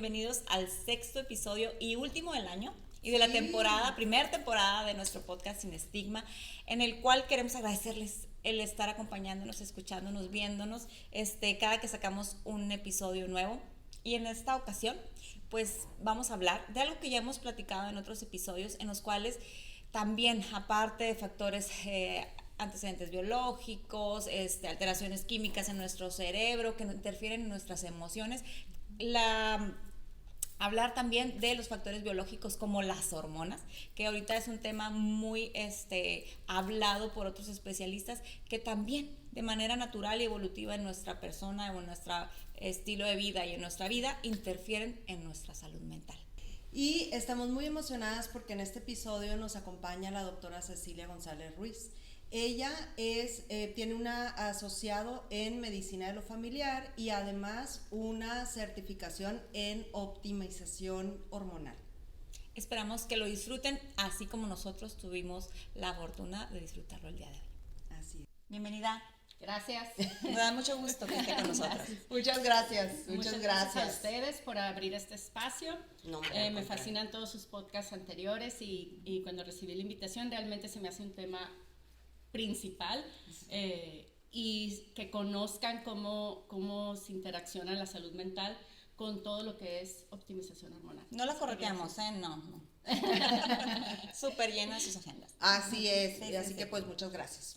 bienvenidos al 6º episodio y último del año y de la primera temporada de nuestro podcast Sin Estigma, en el cual queremos agradecerles el estar acompañándonos, escuchándonos, viéndonos, cada que sacamos un episodio nuevo. Y en esta ocasión, pues vamos a hablar de algo que ya hemos platicado en otros episodios, en los cuales también, aparte de factores antecedentes biológicos, alteraciones químicas en nuestro cerebro que interfieren en nuestras emociones, hablar también de los factores biológicos como las hormonas, que ahorita es un tema muy hablado por otros especialistas, que también de manera natural y evolutiva en nuestra persona o en nuestro estilo de vida y en nuestra vida interfieren en nuestra salud mental. Y estamos muy emocionadas porque en este episodio nos acompaña la doctora Cecilia González Ruiz. Ella tiene un asociado en medicina de lo familiar y además una certificación en optimización hormonal. Esperamos que lo disfruten, así como nosotros tuvimos la fortuna de disfrutarlo el día de hoy. Así es. Bienvenida. Gracias. Me da mucho gusto que esté con nosotros. Muchas gracias. Muchas gracias a ustedes por abrir este espacio. Me fascinan todos sus podcasts anteriores y cuando recibí la invitación realmente se me hace un tema principal y que conozcan cómo se interacciona la salud mental con todo lo que es optimización hormonal. No la correteamos, no. Súper llenas sus agendas. Así es, así que pues muchas gracias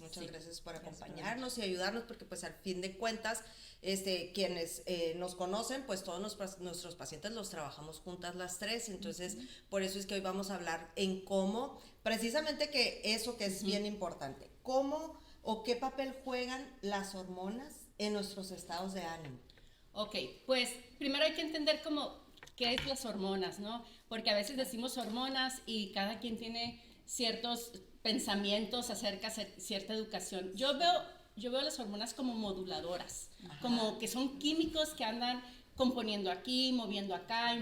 por acompañarnos y ayudarnos, porque pues al fin de cuentas, quienes nos conocen, pues todos nuestros pacientes los trabajamos juntas las tres, entonces por eso es que hoy vamos a hablar en cómo, precisamente que eso que es bien importante, cómo o qué papel juegan las hormonas en nuestros estados de ánimo. Ok, pues primero hay que entender qué es las hormonas, ¿no? Porque a veces decimos hormonas y cada quien tiene ciertos pensamientos acerca de cierta educación. Yo veo las hormonas como moduladoras, como que son químicos que andan componiendo aquí, moviendo acá,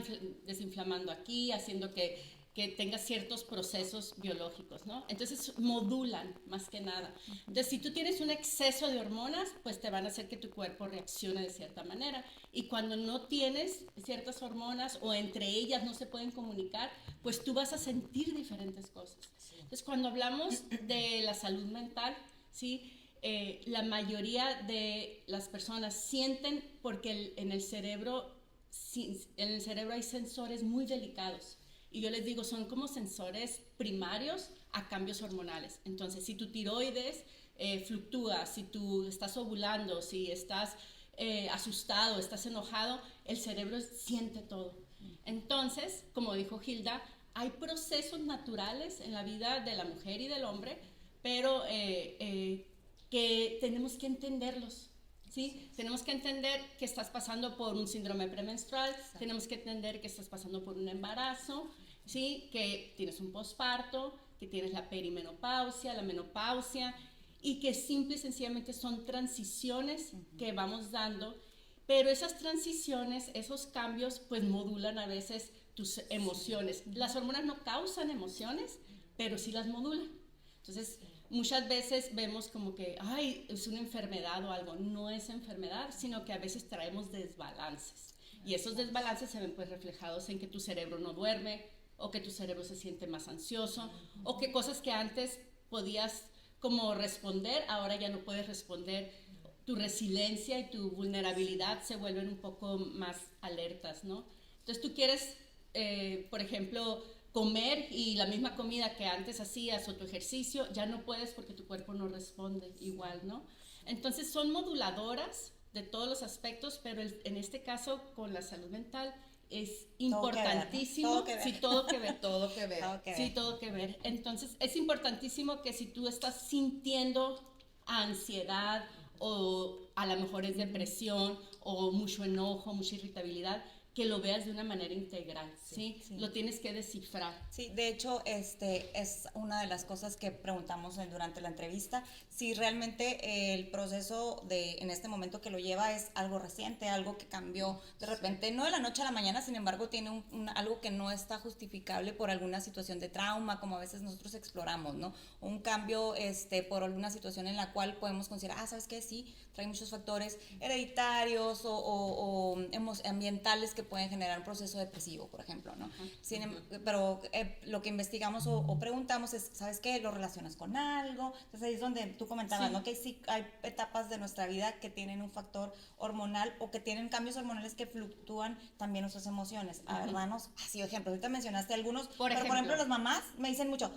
desinflamando aquí, haciendo que tenga ciertos procesos biológicos, ¿no? Entonces modulan más que nada. Entonces si tú tienes un exceso de hormonas, pues te van a hacer que tu cuerpo reaccione de cierta manera. Y cuando no tienes ciertas hormonas o entre ellas no se pueden comunicar, pues tú vas a sentir diferentes cosas. Entonces cuando hablamos de la salud mental, ¿sí? La mayoría de las personas sienten porque en el cerebro hay sensores muy delicados. Y yo les digo, son como sensores primarios a cambios hormonales. Entonces, si tu tiroides fluctúa, si tú estás ovulando, si estás asustado, estás enojado, el cerebro siente todo. Entonces, como dijo Hilda, hay procesos naturales en la vida de la mujer y del hombre, pero que tenemos que entenderlos. ¿Sí? Tenemos que entender que estás pasando por un síndrome premenstrual, tenemos que entender que estás pasando por un embarazo, ¿sí? Que tienes un posparto, que tienes la perimenopausia, la menopausia, y que simple y sencillamente son transiciones que vamos dando, pero esas transiciones, esos cambios, pues modulan a veces tus emociones. Las hormonas no causan emociones, pero sí las modulan. Entonces, muchas veces vemos como que, ay, es una enfermedad o algo. No es enfermedad, sino que a veces traemos desbalances. Y esos desbalances se ven pues reflejados en que tu cerebro no duerme, o que tu cerebro se siente más ansioso, o que cosas que antes podías como responder, ahora ya no puedes responder. Tu resiliencia y tu vulnerabilidad se vuelven un poco más alertas, ¿no? Entonces tú quieres, por ejemplo, comer y la misma comida que antes hacías o tu ejercicio, ya no puedes porque tu cuerpo no responde igual, ¿no? Entonces son moduladoras de todos los aspectos, pero en este caso con la salud mental es importantísimo. Todo que ver. Sí, todo que ver. Todo que ver. Sí, todo que ver. Entonces es importantísimo que si tú estás sintiendo ansiedad o a lo mejor es depresión o mucho enojo, mucha irritabilidad, que lo veas de una manera integral, ¿sí? Lo tienes que descifrar. Sí, de hecho, es una de las cosas que preguntamos durante la entrevista, si realmente el proceso en este momento que lo lleva es algo reciente, algo que cambió de repente, no de la noche a la mañana, sin embargo, tiene algo que no está justificable por alguna situación de trauma, como a veces nosotros exploramos, ¿no? Un cambio por alguna situación en la cual podemos considerar, ¿sabes qué? Sí, trae muchos factores hereditarios o ambientales que pueden generar un proceso depresivo, por ejemplo, ¿no? Pero lo que investigamos o preguntamos es, ¿sabes qué? ¿Lo relacionas con algo? Entonces ahí es donde tú comentabas, ¿no? Que sí hay etapas de nuestra vida que tienen un factor hormonal o que tienen cambios hormonales que fluctúan también nuestras emociones. A ver, danos así ejemplos. Ahorita mencionaste algunos, pero por ejemplo las mamás me dicen mucho,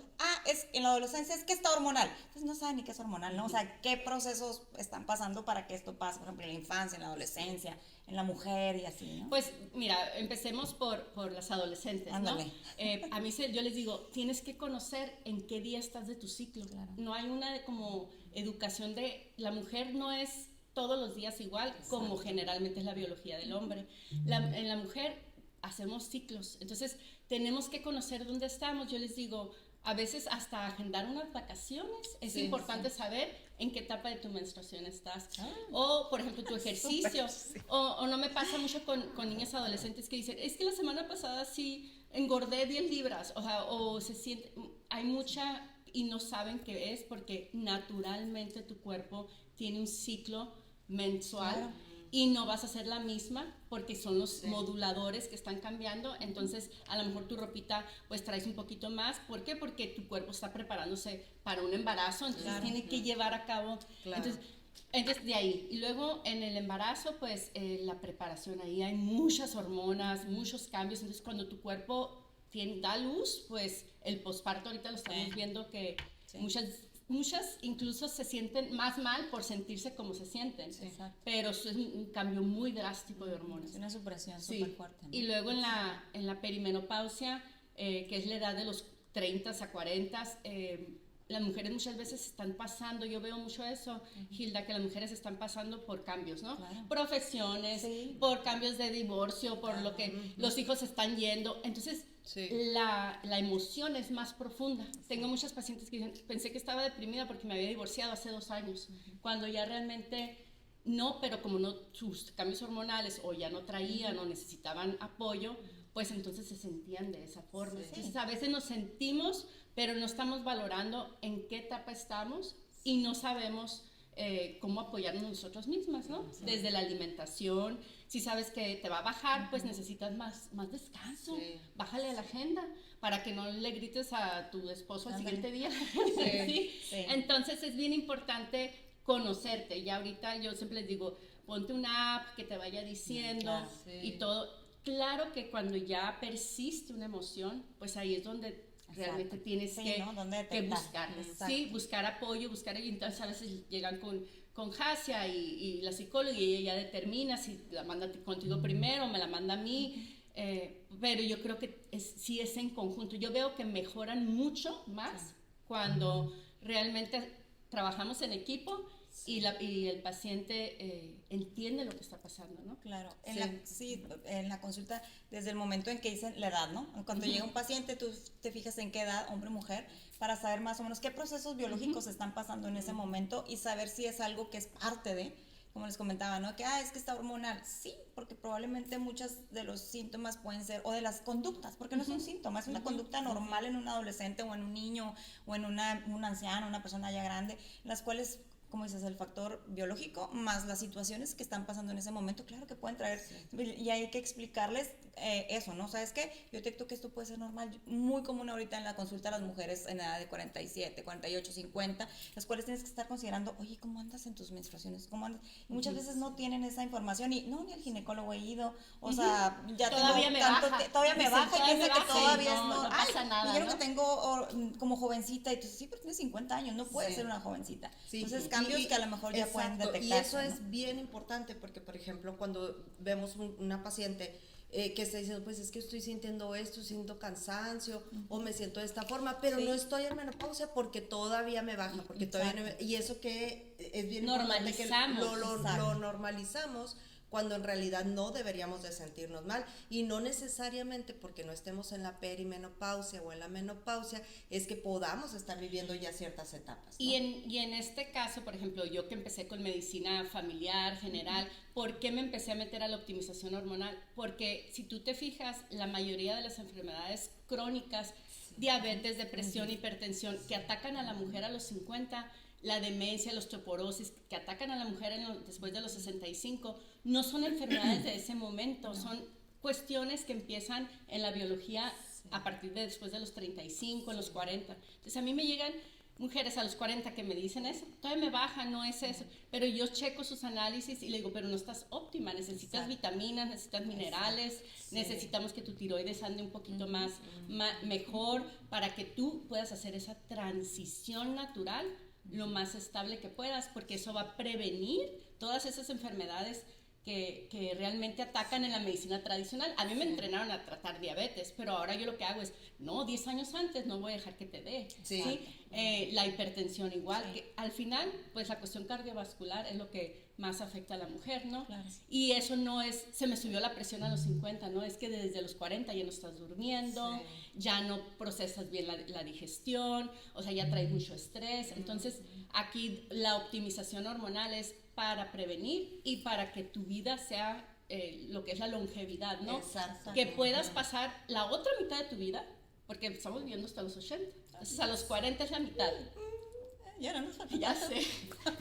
es en la adolescencia es que está hormonal. Entonces no saben ni qué es hormonal, ¿no? O sea, qué procesos están pasando para que esto pase, por ejemplo, en la infancia, en la adolescencia, en la mujer y así, ¿no? Pues mira, empecemos por las adolescentes, Ándale. ¿no? A mí yo les digo, tienes que conocer en qué día estás de tu ciclo. Claro. No hay una como educación de, la mujer no es todos los días igual, como generalmente es la biología del hombre. En la mujer hacemos ciclos, entonces tenemos que conocer dónde estamos. Yo les digo, a veces hasta agendar unas vacaciones es importante saber en qué etapa de tu menstruación estás. O, por ejemplo, tu ejercicio. O no me pasa mucho con niñas adolescentes que dicen, es que la semana pasada sí engordé 10 libras. O sea, o se siente, hay mucha y no saben qué es porque naturalmente tu cuerpo tiene un ciclo mensual. Claro. Y no vas a ser la misma porque son los moduladores que están cambiando. Entonces a lo mejor tu ropita pues traes un poquito más. ¿Por qué? Porque tu cuerpo está preparándose para un embarazo, entonces tiene que llevar a cabo. Entonces de ahí, y luego en el embarazo pues la preparación, ahí hay muchas hormonas, muchos cambios. Entonces cuando tu cuerpo da luz, pues el posparto ahorita lo estamos viendo que muchas incluso se sienten más mal por sentirse como se sienten, pero eso es un cambio muy drástico de hormonas. Es una supresión súper fuerte, ¿no? Y luego en la perimenopausia, que es la edad de los 30 a 40, las mujeres muchas veces están pasando, yo veo mucho eso, Hilda, que las mujeres están pasando por cambios, ¿no? Profesiones, por cambios de divorcio, por lo que los hijos están yendo, entonces la emoción es más profunda. Tengo muchas pacientes que dicen, pensé que estaba deprimida porque me había divorciado hace 2 años, cuando ya realmente no, pero como no, sus cambios hormonales o ya no traían o necesitaban apoyo, pues entonces se sentían de esa forma. Entonces a veces nos sentimos, pero no estamos valorando en qué etapa estamos y no sabemos cómo apoyarnos nosotros mismas, ¿no? Desde la alimentación, si sabes que te va a bajar, pues necesitas más descanso, bájale a la agenda para que no le grites a tu esposo al siguiente día. Entonces es bien importante conocerte. Ya ahorita yo siempre les digo, ponte una app que te vaya diciendo y todo. Claro que cuando ya persiste una emoción, pues ahí es donde realmente tienes que buscar. Buscar apoyo, y entonces a veces llegan con Jasia y la psicóloga y ella ya determina si la manda contigo primero o me la manda a mí. Pero yo creo que sí es en conjunto. Yo veo que mejoran mucho más cuando realmente trabajamos en equipo y el paciente entiende lo que está pasando, ¿no? Claro, en la consulta, desde el momento en que dicen la edad, ¿no? Cuando llega un paciente, tú te fijas en qué edad, hombre o mujer, para saber más o menos qué procesos biológicos están pasando en ese momento y saber si es algo que es parte de, como les comentaba, ¿no? Que, es que está hormonal. Sí, porque probablemente muchos de los síntomas pueden ser, o de las conductas, porque no es un síntoma, es una conducta normal en un adolescente o en un niño o en un anciano, una persona ya grande, las cuales, como dices, el factor biológico más las situaciones que están pasando en ese momento, claro que pueden traer, y hay que explicarles eso, ¿no? ¿Sabes qué? Yo detecto que esto puede ser normal, muy común ahorita en la consulta a las mujeres en edad de 47, 48, 50, las cuales tienes que estar considerando, oye, ¿cómo andas en tus menstruaciones? ¿Cómo andas? Y muchas veces no tienen esa información y no, ni al ginecólogo he ido, o sea, ya todavía me baja. Todavía me baja y piensa que todavía no pasa nada. Dijeron que tengo como jovencita, y tú sí, pero tienes 50 años, no puedes ser una jovencita. Entonces, cambios que a lo mejor ya pueden detectar. Y eso es bien importante porque, por ejemplo, cuando vemos una paciente que está diciendo, pues es que estoy sintiendo esto, siento cansancio o me siento de esta forma, pero no estoy en menopausia porque todavía me baja, porque todavía no, y eso que es bien importante que lo normalizamos cuando en realidad no deberíamos de sentirnos mal, y no necesariamente porque no estemos en la perimenopausia o en la menopausia es que podamos estar viviendo ya ciertas etapas, ¿no? Y en este caso, por ejemplo, yo que empecé con medicina familiar, general, ¿por qué me empecé a meter a la optimización hormonal? Porque si tú te fijas, la mayoría de las enfermedades crónicas, diabetes, depresión, hipertensión, que atacan a la mujer a los 50, la demencia, la osteoporosis, que atacan a la mujer después de los 65, no son enfermedades de ese momento, son cuestiones que empiezan en la biología a partir de después de los 35, en los 40. Entonces a mí me llegan mujeres a los 40 que me dicen eso, todavía me baja, no es eso, pero yo checo sus análisis y le digo, pero no estás óptima, necesitas vitaminas, necesitas minerales, necesitamos que tu tiroides ande un poquito más mejor para que tú puedas hacer esa transición natural lo más estable que puedas, porque eso va a prevenir todas esas enfermedades que realmente atacan en la medicina tradicional. A mí me entrenaron a tratar diabetes, pero ahora yo lo que hago es, no, 10 años antes no voy a dejar que te dé. ¿Sí? La hipertensión igual, que al final, pues la cuestión cardiovascular es lo que más afecta a la mujer, ¿no? Claro. Y eso no es, se me subió la presión a los 50, ¿no? Es que desde los 40 ya no estás durmiendo, ya no procesas bien la digestión, o sea, ya traes mucho estrés. Entonces, aquí la optimización hormonal es para prevenir y para que tu vida sea lo que es la longevidad, ¿no? Exacto. Que puedas pasar la otra mitad de tu vida, porque estamos viviendo hasta los 80, entonces a los 40 es la mitad. Ya no nos falta. Ya sé.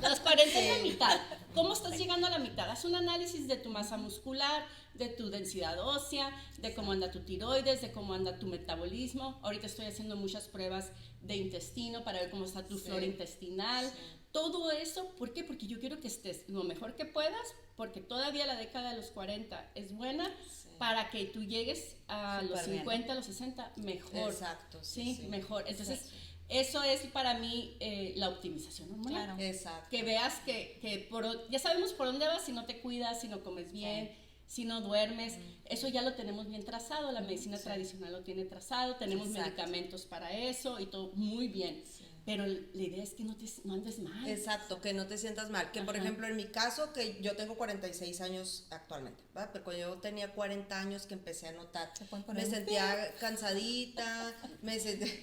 A los 40 es la mitad. ¿Cómo estás llegando a la mitad? Haz un análisis de tu masa muscular, de tu densidad ósea, de cómo anda tu tiroides, de cómo anda tu metabolismo. Ahorita estoy haciendo muchas pruebas de intestino para ver cómo está tu flora intestinal. Todo eso, ¿por qué? Porque yo quiero que estés lo mejor que puedas, porque todavía la década de los 40 es buena para que tú llegues a los 50, a los 60 mejor. Exacto. Sí, mejor. Entonces, eso es para mí la optimización hormonal. Claro. Exacto. Que veas que ya sabemos por dónde vas si no te cuidas, si no comes bien, si no duermes. Eso ya lo tenemos bien trazado, la medicina tradicional lo tiene trazado, tenemos medicamentos para eso y todo muy bien. Pero la idea es que no andes mal. Exacto, que no te sientas mal. Que por ejemplo en mi caso, que yo tengo 46 años actualmente, ¿verdad? Pero cuando yo tenía 40 años que empecé a notar, me sentía cansadita, me sentía...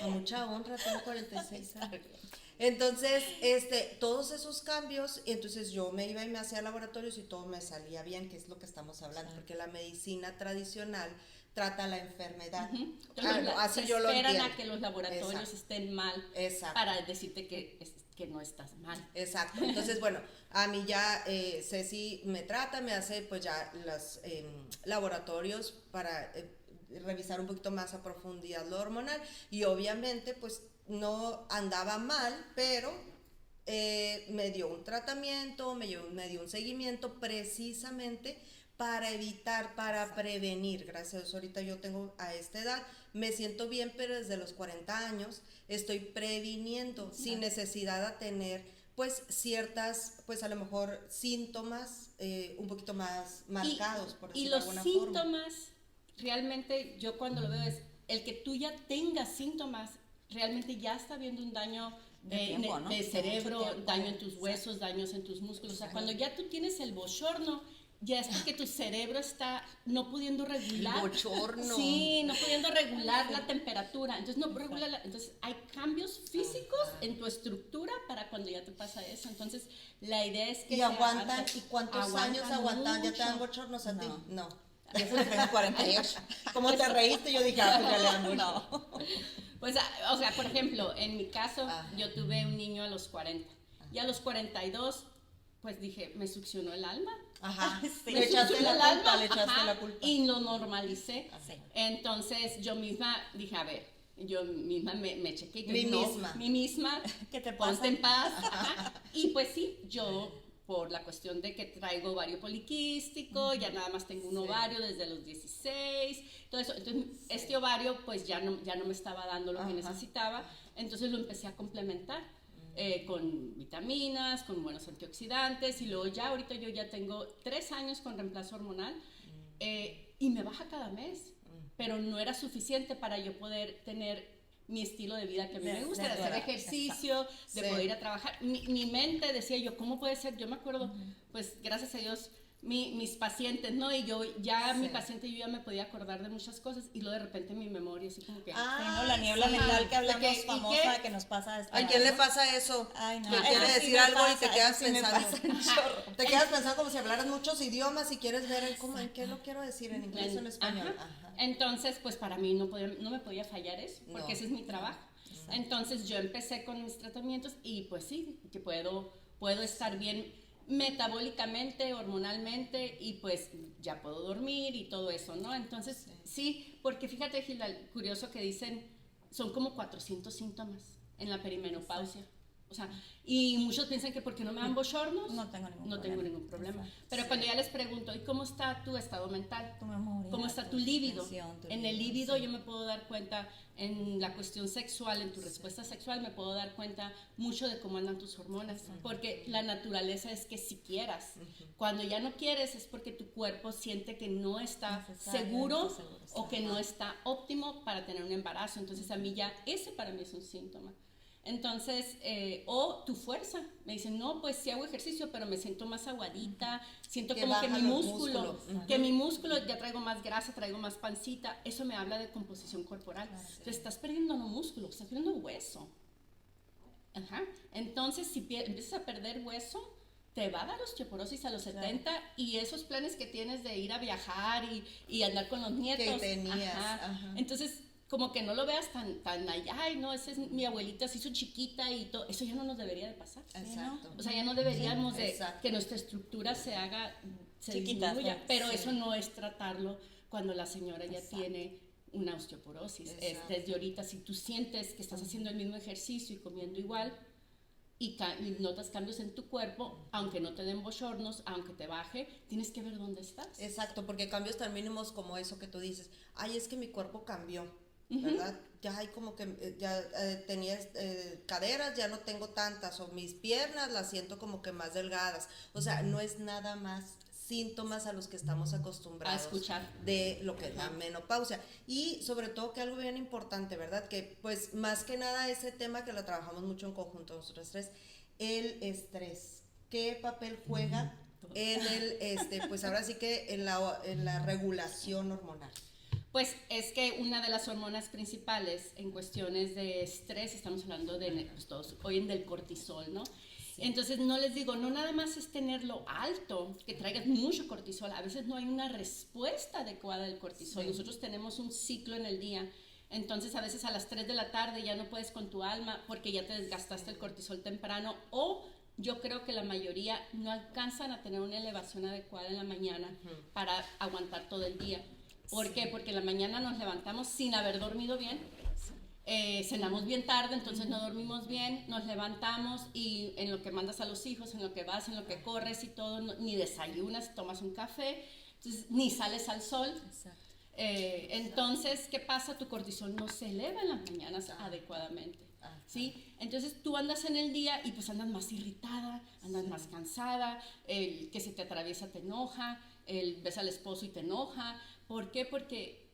A mucha honra, tengo 46 años. Entonces, todos esos cambios, entonces yo me iba y me hacía laboratorios y todo me salía bien, que es lo que estamos hablando, porque la medicina tradicional trata la enfermedad. Así yo lo entiendo. Esperan a que los laboratorios estén mal para decirte que no estás mal. Exacto. Entonces, bueno, a mí ya Ceci me trata, me hace pues ya los laboratorios para revisar un poquito más a profundidad lo hormonal y obviamente pues no andaba mal, pero me dio un tratamiento, me dio un seguimiento precisamente para evitar, para prevenir. Gracias a Dios, ahorita yo tengo a esta edad, me siento bien, pero desde los 40 años estoy previniendo sin necesidad de tener pues ciertas, pues a lo mejor síntomas un poquito más marcados, por decirlo de alguna forma. Y los síntomas, realmente yo cuando lo veo es, el que tú ya tengas síntomas, realmente ya está habiendo un daño de cerebro, daño en tus huesos, daños en tus músculos. O sea, cuando ya tú tienes el bochorno, ya es porque tu cerebro está no pudiendo regular. El bochorno. Sí, no pudiendo regular la temperatura. Entonces, no regula entonces, hay cambios físicos en tu estructura para cuando ya te pasa eso. Entonces, la idea es que... ¿Y aguantan? ¿Y cuántos años aguantan? ¿Ya te dan bochornos a ti? No. Y eso que tengo 48. Como te reíste, yo dije, pues ya le dan mucho. Pues, o sea, por ejemplo, en mi caso, yo tuve un niño a los 40. Y a los 42, pues dije, me succionó el alma. Le echaste la culpa. Y lo normalicé. Entonces, yo misma dije, a ver, yo misma me chequé. Mi misma. ¿Qué te pasa? Ponte en paz. Y pues sí, yo... por la cuestión de que traigo ovario poliquístico, ya nada más tengo un ovario desde los 16, todo eso. Entonces, este ovario pues ya no me estaba dando lo que necesitaba, entonces lo empecé a complementar con vitaminas, con buenos antioxidantes, y luego ya ahorita yo ya tengo 3 años con reemplazo hormonal y me baja cada mes, pero no era suficiente para yo poder tener mi estilo de vida que a mí me gusta, de hacer ejercicio, de poder ir a trabajar. Mi mente decía yo, ¿cómo puede ser? Yo me acuerdo, pues gracias a Dios, mis pacientes, ¿no? Y yo ya, mi paciente, yo ya me podía acordar de muchas cosas y luego de repente mi memoria así como que... tengo la niebla mental que hablamos famosa que nos pasa a ¿A quién le pasa eso? Ay, no. Que quiere decir algo y te quedas pensando. Te quedas pensando como si hablaras muchos idiomas y quieres ver en qué lo quiero decir, en inglés o en español. Entonces, pues para mí no me podía fallar eso, porque ese es mi trabajo. Entonces yo empecé con mis tratamientos y pues sí, que puedo estar bien metabólicamente, hormonalmente, y pues ya puedo dormir y todo eso, ¿no? Entonces, sí, porque fíjate, Gilda, curioso que dicen, son como 400 síntomas en la perimenopausia. O sea, y muchos piensan que porque no me dan bochornos, no tengo ningún problema. Exacto. Pero cuando ya les pregunto, ¿y cómo está tu estado mental? Tu memoria, ¿Cómo está tu líbido? atención, En el líbido yo me puedo dar cuenta, en la cuestión sexual, en tu respuesta sexual, me puedo dar cuenta mucho de cómo andan tus hormonas. Porque la naturaleza es que si quieras. Cuando ya no quieres es porque tu cuerpo siente que no está seguro o que no está óptimo para tener un embarazo. Entonces a mí ya, ese para mí es un síntoma. Entonces, o tu fuerza, me dicen, no, pues sí hago ejercicio, pero me siento más aguadita, siento que como que mi músculo, mi músculo ya traigo más grasa, traigo más pancita, eso me habla de composición corporal. Entonces, estás perdiendo no músculo, estás perdiendo hueso. Ajá. Entonces, si empiezas a perder hueso, te va a dar osteoporosis a los 70 y esos planes que tienes de ir a viajar y andar con los nietos. Que tenías. Ajá. Entonces, como que no lo veas tan allá, ay, no, esa es mi abuelita, se hizo chiquita y todo, eso ya no nos debería de pasar. Exacto. ¿No? O sea, ya no deberíamos de que nuestra estructura se chiquita, disminuya, pero eso no es tratarlo cuando la señora ya tiene una osteoporosis. Desde ahorita, si tú sientes que estás haciendo el mismo ejercicio y comiendo igual, y notas cambios en tu cuerpo, aunque no te den bochornos, aunque te baje, tienes que ver dónde estás. Exacto, porque cambios tan mínimos como eso que tú dices, ay, es que mi cuerpo cambió, ¿verdad? Ya hay como que, ya tenía caderas, ya no tengo tantas, o mis piernas las siento como que más delgadas. O sea, no es nada más síntomas a los que estamos acostumbrados a escuchar de lo que es la menopausia. Y sobre todo que algo bien importante, ¿verdad? Que pues más que nada ese tema que lo trabajamos mucho en conjunto nosotros tres, el estrés. ¿Qué papel juega en el, pues ahora sí que en la regulación hormonal? Pues es que una de las hormonas principales en cuestiones de estrés, estamos hablando de, pues todos oyen del cortisol, ¿no? Entonces no les digo, no nada más es tenerlo alto, que traigas mucho cortisol, a veces no hay una respuesta adecuada del cortisol. Nosotros tenemos un ciclo en el día, entonces a veces a las 3 de la tarde ya no puedes con tu alma porque ya te desgastaste el cortisol temprano, o yo creo que la mayoría no alcanzan a tener una elevación adecuada en la mañana para aguantar todo el día. ¿Por qué? Porque en la mañana nos levantamos sin haber dormido bien. Cenamos bien tarde, entonces no dormimos bien, nos levantamos y en lo que mandas a los hijos, en lo que vas, en lo que corres y todo, ni desayunas, tomas un café, entonces ni sales al sol. Entonces, ¿qué pasa? Tu cortisol no se eleva en las mañanas adecuadamente. ¿Sí? Entonces tú andas en el día y pues andas más irritada, andas más cansada, el que se te atraviesa te enoja, ves al esposo y te enoja. ¿Por qué? Porque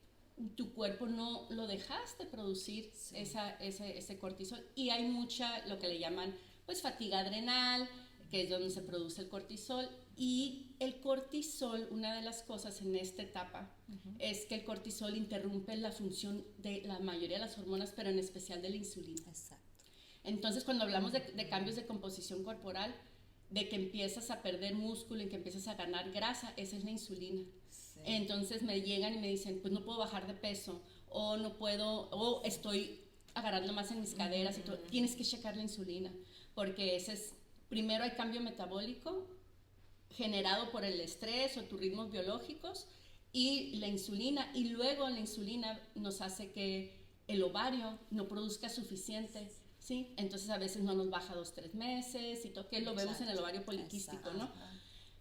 tu cuerpo no lo dejaste producir ese cortisol, y hay mucha, lo que le llaman pues fatiga adrenal, que es donde se produce el cortisol. Y el cortisol, una de las cosas en esta etapa es que el cortisol interrumpe la función de la mayoría de las hormonas, pero en especial de la insulina. Exacto. Entonces cuando hablamos de cambios de composición corporal, de que empiezas a perder músculo y que empiezas a ganar grasa, esa es la insulina. Entonces me llegan y me dicen, pues no puedo bajar de peso, o no puedo, o estoy agarrando más en mis caderas y todo. Tienes que checar la insulina, porque ese es, primero hay cambio metabólico generado por el estrés o tus ritmos biológicos y la insulina, y luego la insulina nos hace que el ovario no produzca suficiente, ¿sí? Entonces a veces no nos baja 2-3 meses y todo, que lo vemos en el ovario poliquístico, ¿no?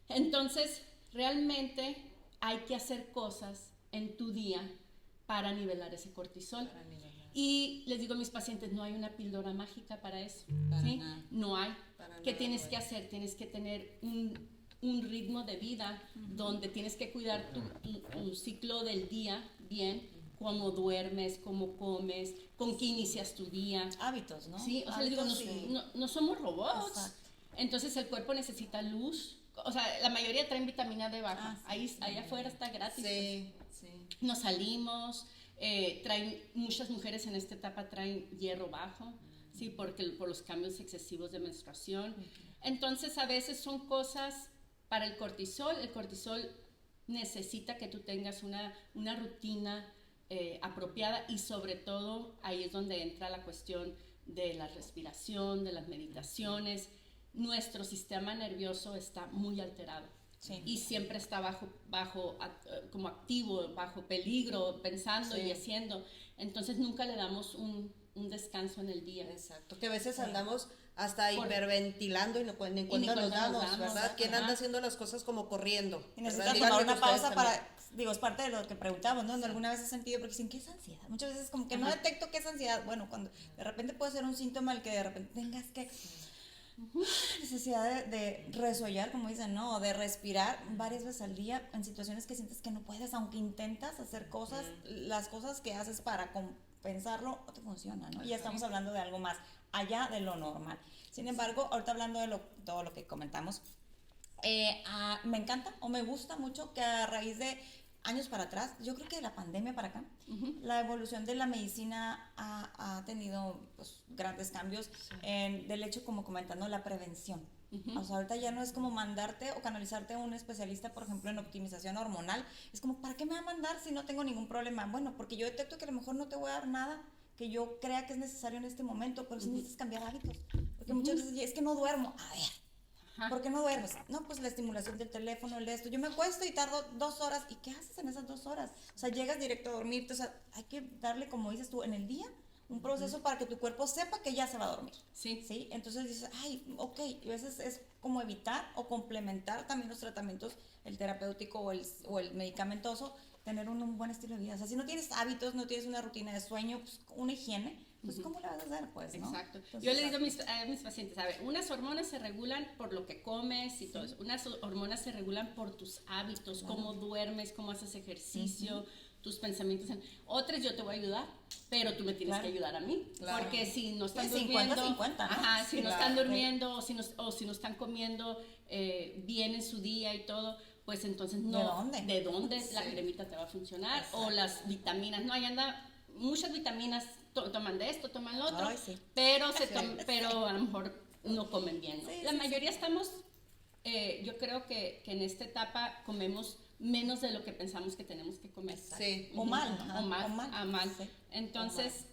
Entonces realmente hay que hacer cosas en tu día para nivelar ese cortisol. Y les digo a mis pacientes, no hay una píldora mágica para eso, ¿sí? No hay. ¿Qué tienes que hacer? Tienes que tener un ritmo de vida donde tienes que cuidar tu ciclo del día bien, cómo duermes, cómo comes, con qué inicias tu día. Hábitos, ¿no? Sí, o sea, les digo, no somos robots. Exacto. Entonces el cuerpo necesita luz. O sea, la mayoría traen vitamina D baja. Ahí afuera está gratis. Sí, pues. Nos salimos, muchas mujeres en esta etapa traen hierro bajo, ¿sí? Por los cambios excesivos de menstruación. Entonces a veces son cosas para el cortisol. El cortisol necesita que tú tengas una rutina apropiada, y sobre todo ahí es donde entra la cuestión de la respiración, de las meditaciones, nuestro sistema nervioso está muy alterado. Sí. Y siempre está como activo, bajo peligro, pensando y haciendo. Entonces nunca le damos un descanso en el día. Exacto, que a veces andamos hasta hiperventilando y ni cuenta nos damos, ¿verdad? ¿Quién anda haciendo las cosas como corriendo? Y necesitas tomar una pausa para, digo, es parte de lo que preguntamos, ¿no? ¿Alguna vez has sentido? Porque dicen, ¿qué es ansiedad? Muchas veces como que no detecto qué es ansiedad. Bueno, cuando de repente puede ser un síntoma el que de repente tengas que... necesidad de resollar, como dicen, ¿no? O de respirar varias veces al día en situaciones que sientes que no puedes, aunque intentas hacer cosas, las cosas que haces para compensarlo no te funcionan, ¿no? Y ya estamos hablando de algo más allá de lo normal. Sin embargo, ahorita hablando de todo lo que comentamos, me encanta o me gusta mucho que a raíz de años para atrás, yo creo que de la pandemia para acá, la evolución de la medicina ha tenido pues, grandes cambios del hecho, como comentando, la prevención. O sea, ahorita ya no es como mandarte o canalizarte a un especialista, por ejemplo, en optimización hormonal. Es como, ¿para qué me va a mandar si no tengo ningún problema? Bueno, porque yo detecto que a lo mejor no te voy a dar nada que yo crea que es necesario en este momento, pero sí necesitas cambiar hábitos. Porque muchas veces es que no duermo. A ver, ¿por qué no duermes? No, pues la estimulación del teléfono, el de esto. Yo me acuesto y tardo 2 horas. ¿Y qué haces en esas 2 horas? O sea, llegas directo a dormirte. O sea, hay que darle, como dices tú, en el día, un proceso para que tu cuerpo sepa que ya se va a dormir. Sí. Entonces dices, ay, ok. Y a veces es como evitar o complementar también los tratamientos, el terapéutico o el medicamentoso, tener un buen estilo de vida. O sea, si no tienes hábitos, no tienes una rutina de sueño, pues una higiene, pues ¿cómo le vas a hacer? Pues, ¿no? Exacto. Entonces, yo le digo a mis pacientes, a ver, unas hormonas se regulan por lo que comes y todo eso. Unas hormonas se regulan por tus hábitos, cómo duermes, cómo haces ejercicio, tus pensamientos. Otras yo te voy a ayudar, pero tú me tienes que ayudar a mí. Porque si no están durmiendo, 50-50, ¿no? Si no están durmiendo o si no están comiendo bien en su día y todo, pues entonces no. ¿De dónde la cremita te va a funcionar? Exacto. O las vitaminas, no, ahí anda muchas vitaminas, toman de esto, toman lo otro, pero a lo mejor no comen bien, ¿no? La mayoría estamos, yo creo que en esta etapa comemos menos de lo que pensamos que tenemos que comer. Sí. O mal. Sí. Entonces,